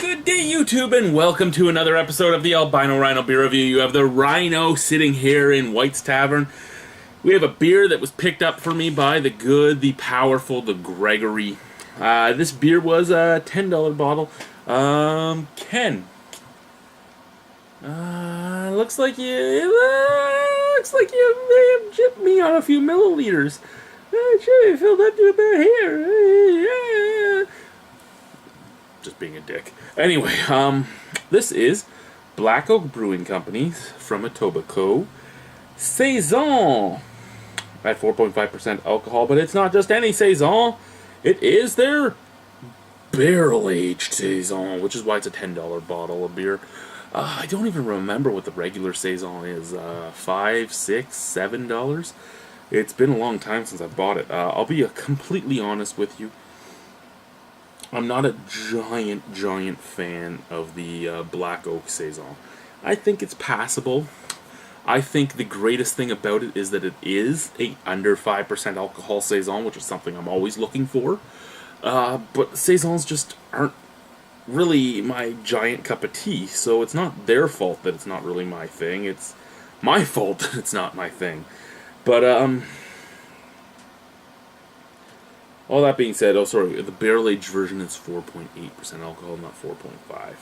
Good day, YouTube, and welcome to another episode of the Albino Rhino Beer Review. You have the Rhino sitting here in White's Tavern. We have a beer that was picked up for me by the good, the powerful, the Gregory. This beer was a $10 bottle. Ken. Looks like you may have chipped me on a few milliliters. Should have filled up to about here. Just being a dick. Anyway, this is Black Oak Brewing Company from Etobicoke. Saison at 4.5% alcohol, but it's not just any Saison. It is their barrel-aged Saison, which is why it's a $10 bottle of beer. I don't even remember what the regular Saison is. $5, $6, $7? It's been a long time since I bought it. I'll be completely honest with you. I'm not a giant fan of the Black Oak Saison. I think it's passable. I think the greatest thing about it is that it is a under 5% alcohol Saison, which is something I'm always looking for. But Saisons just aren't really my giant cup of tea, so it's not their fault that it's not really my thing. It's my fault that it's not my thing. But, all that being said, the barrel-aged version is 4.8% alcohol, not 4.5.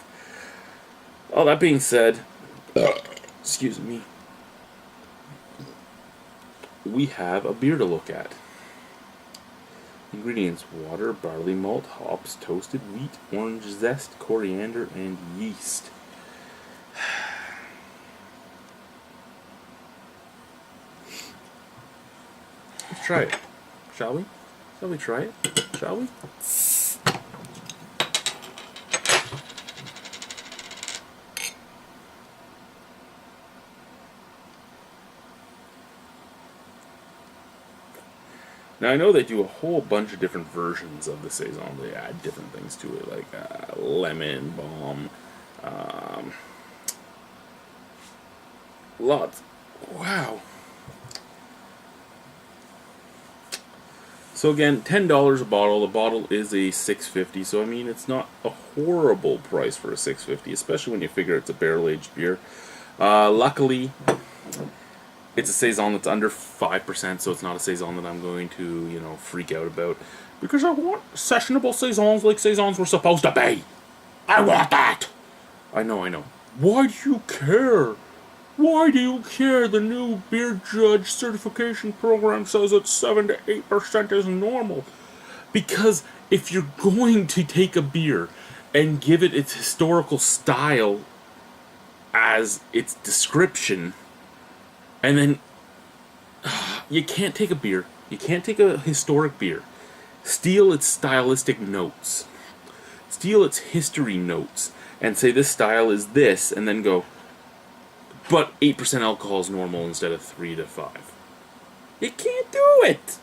All that being said, excuse me, we have a beer to look at. Ingredients: water, barley malt, hops, toasted wheat, orange zest, coriander, and yeast. Let's try it, shall we? Shall we try it? Shall we? Now, I know they do a whole bunch of different versions of the Saison. They add different things to it, like lemon, balm, lots. Wow. So again, $10 a bottle. The bottle is a $6.50, so I mean it's not a horrible price for a $6.50, especially when you figure it's a barrel-aged beer. Luckily, it's a Saison that's under 5%, so it's not a Saison that I'm going to, freak out about. Because I want sessionable Saisons like Saisons were supposed to be. I want that! I know. Why do you care? Why do you care? The new beer judge certification program says that 7 to 8% is normal. Because if you're going to take a beer and give it its historical style as its description, and then you can't take a beer, you can't take a historic beer, steal its stylistic notes, steal its history notes, and say this style is this, and then go, but 8% alcohol is normal instead of 3 to 5. You can't do it.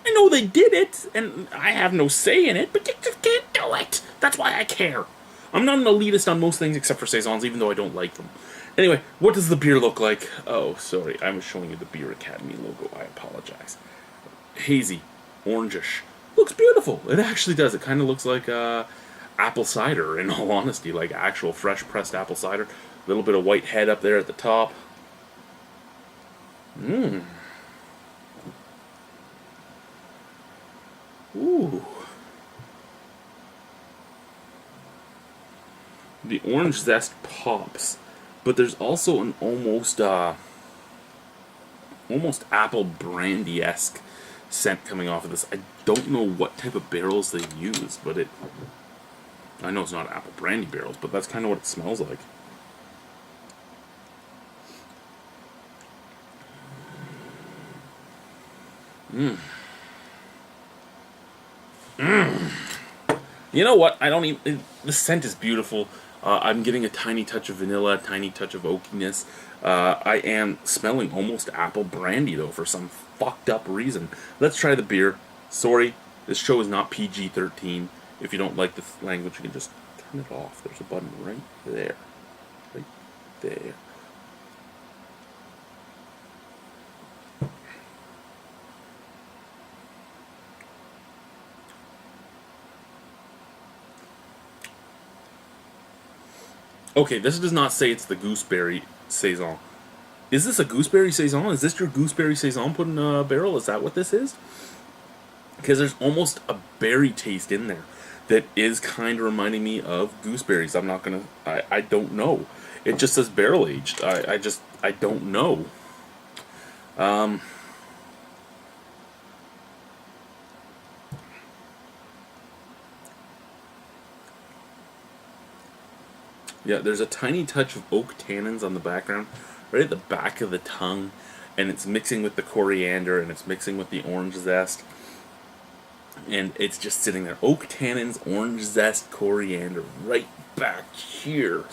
I know they did it, and I have no say in it, but you just can't do it. That's why I care. I'm not an elitist on most things except for Saisons, even though I don't like them. Anyway, what does the beer look like? Oh, sorry, I was showing you the Beer Academy logo. I apologize. Hazy, orangish. Looks beautiful. It actually does. It kind of looks like apple cider, in all honesty, like actual fresh pressed apple cider. A little bit of white head up there at the top. Ooh. The orange zest pops, but there's also an almost apple brandy-esque scent coming off of this. I don't know what type of barrels they use, but I know it's not apple brandy barrels, but that's kind of what it smells like. You know what? The scent is beautiful. I'm getting a tiny touch of vanilla, a tiny touch of oakiness. I am smelling almost apple brandy, though, for some fucked up reason. Let's try the beer. Sorry, this show is not PG-13. If you don't like the language, you can just turn it off. There's a button right there. Right there. Okay, this does not say it's the gooseberry saison. Is this a gooseberry saison? Is this your gooseberry saison put in a barrel? Is that what this is? Because there's almost a berry taste in there that is kind of reminding me of gooseberries. I'm not gonna. I don't know. It just says barrel aged. I don't know. Yeah, there's a tiny touch of oak tannins on the background, right at the back of the tongue, and it's mixing with the coriander and it's mixing with the orange zest, and it's just sitting there. Oak tannins, orange zest, coriander, right back here.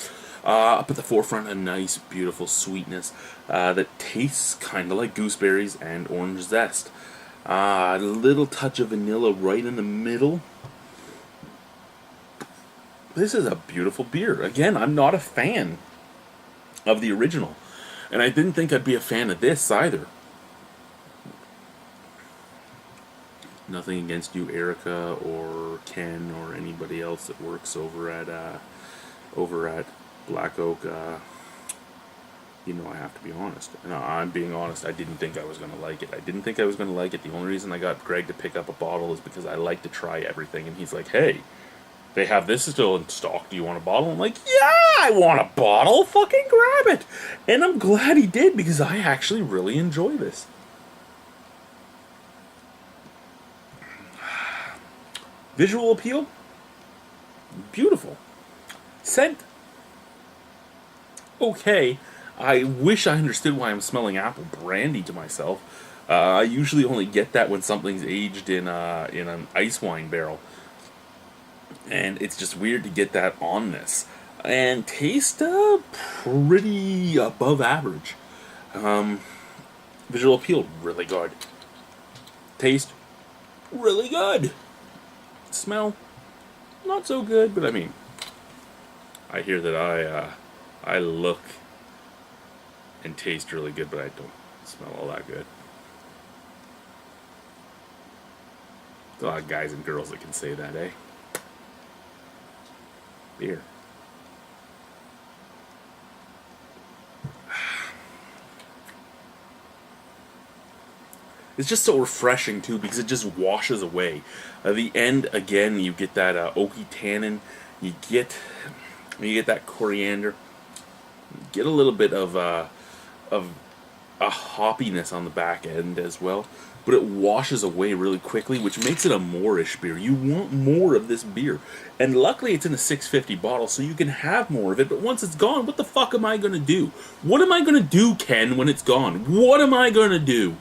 Up at the forefront, a nice, beautiful sweetness that tastes kind of like gooseberries and orange zest. A little touch of vanilla right in the middle. This is a beautiful beer. Again, I'm not a fan of the original. And I didn't think I'd be a fan of this either. Nothing against you, Erica, or Ken, or anybody else that works over at Black Oak. You know, I have to be honest. And I'm being honest. I didn't think I was going to like it. The only reason I got Greg to pick up a bottle is because I like to try everything. And he's like, hey, they have this still in stock. Do you want a bottle? I'm like, yeah, I want a bottle. Fucking grab it. And I'm glad he did, because I actually really enjoy this. Visual appeal, beautiful. Scent, okay. I wish I understood why I'm smelling apple brandy to myself. I usually only get that when something's aged in an ice wine barrel. And it's just weird to get that on this. And taste, pretty above average. Visual appeal, really good. Taste, really good. Smell, not so good, but I mean, I hear that I look and taste really good, but I don't smell all that good. There's a lot of guys and girls that can say that, eh? Beer. It's just so refreshing too, because it just washes away. At the end, again, you get that oaky tannin. You get that coriander. You get a little bit of a hoppiness on the back end as well, but it washes away really quickly, which makes it a moreish beer. You want more of this beer, and luckily it's in a 650 bottle, so you can have more of it. But once it's gone, what the fuck am I gonna do? What am I gonna do, Ken, when it's gone? What am I gonna do?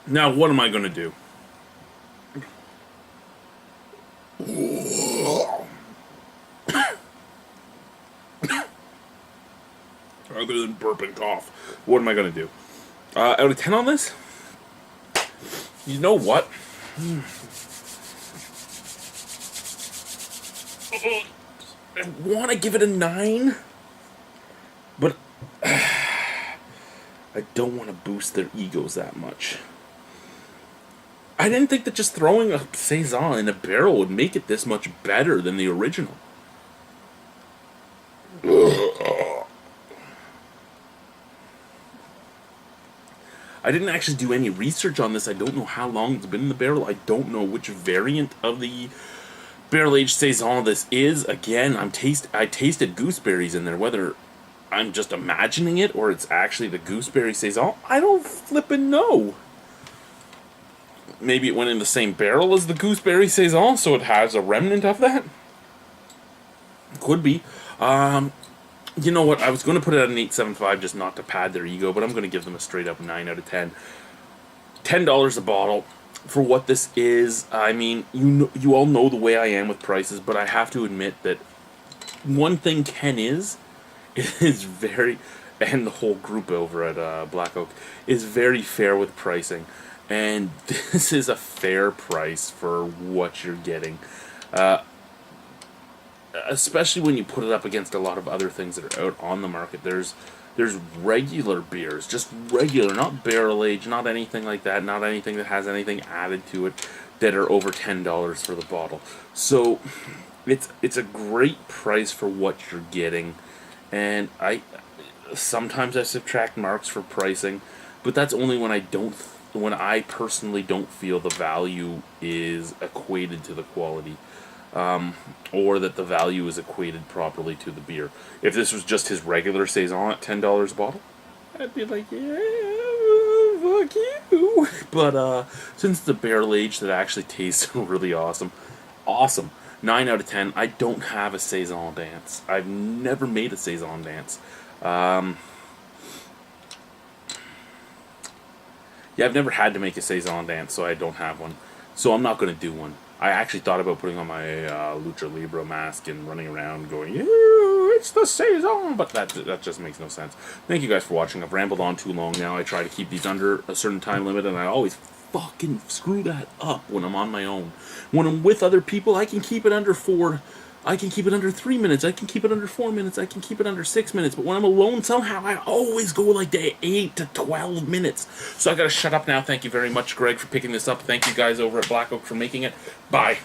Now, what am I going to do? Other than burp and cough, what am I going to do? Out of 10 on this? You know what? I want to give it a 9, but I don't want to boost their egos that much. I didn't think that just throwing a Saison in a barrel would make it this much better than the original. I didn't actually do any research on this. I don't know how long it's been in the barrel. I don't know which variant of the barrel-aged Saison this is. Again, I tasted gooseberries in there. Whether I'm just imagining it or it's actually the gooseberry Saison, I don't flippin' know. Maybe it went in the same barrel as the gooseberry Saison, so it has a remnant of that? Could be. You know what? I was going to put it at an 8.75 just not to pad their ego, but I'm going to give them a straight up 9 out of 10. $10 a bottle for what this is. I mean, you all know the way I am with prices, but I have to admit that one thing Ken is very, and the whole group over at Black Oak, is very fair with pricing. And this is a fair price for what you're getting. especially when you put it up against a lot of other things that are out on the market. There's regular beers, just regular, not barrel aged, not anything like that, not anything that has anything added to it, that are over $10 for the bottle. So it's a great price for what you're getting, and sometimes I subtract marks for pricing, but that's only when I personally don't feel the value is equated to the quality, or that the value is equated properly to the beer. If this was just his regular Saison at $10 a bottle, I'd be like, yeah, fuck you. But since it's a barrel aged that actually tastes really awesome. 9 out of 10. I don't have a Saison dance. I've never made a Saison dance. Yeah, I've never had to make a Saison dance, so I don't have one. So I'm not going to do one. I actually thought about putting on my Lucha Libre mask and running around going, yeah, it's the Saison, but that just makes no sense. Thank you guys for watching. I've rambled on too long now. I try to keep these under a certain time limit, and I always fucking screw that up when I'm on my own. When I'm with other people, I can keep it under 4. I can keep it under 3 minutes. I can keep it under 4 minutes. I can keep it under 6 minutes. But when I'm alone, somehow I always go like to 8 to 12 minutes. So I gotta shut up now. Thank you very much, Greg, for picking this up. Thank you guys over at Black Oak for making it. Bye.